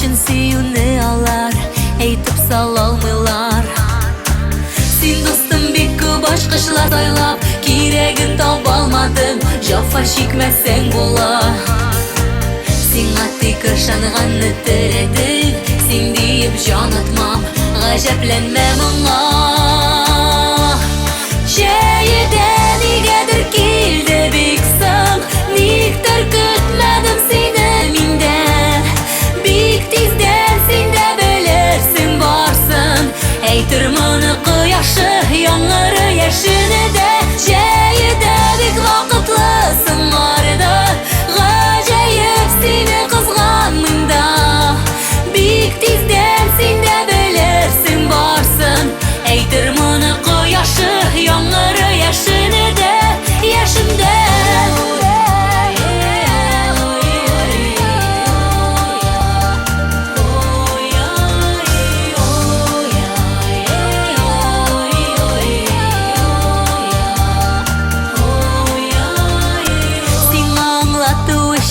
Шын сөюне алар әйтеп салалмыйлар. Син достым бик күп ачкычлар сайлап, кирәген таба алмадың, җафа чикмәсәң була. Сиңа тик ышанганны теләдең, син диеп җан атмам, гаҗәпләнмә моңа. Җәйдә нигәдер килде бик соң, никтер көтмәдем сине миндә. Бик тиздән син дә белерсең барсын, әйтер моны кояшы, яңгыры яшене дә. Җәйдә бик вакытлысың арда, гаҗәеп сине кызганмыйм да. Бик тиздән син дә белерсең барсын, әйтер моны кояшы, яңгыры яшене дә, яшендә.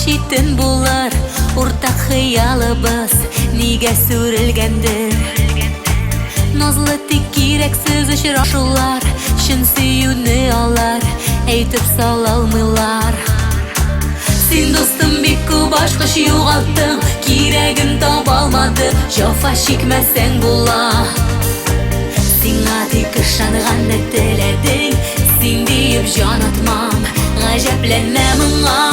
Шитен булар уртак хыялыбыз, нигә сүрелгәндер. Назлы тик кирәксез очрашулар, чын сөюне алар әйтеп салалмыйлар. Син достым бик күп ачкыч югалттың, кирәген таба алмадың, җафа чикмәсәң була. Сиңа тик ышанганны теләдең, син диеп җан атмам, гаҗәпләнмә моңа.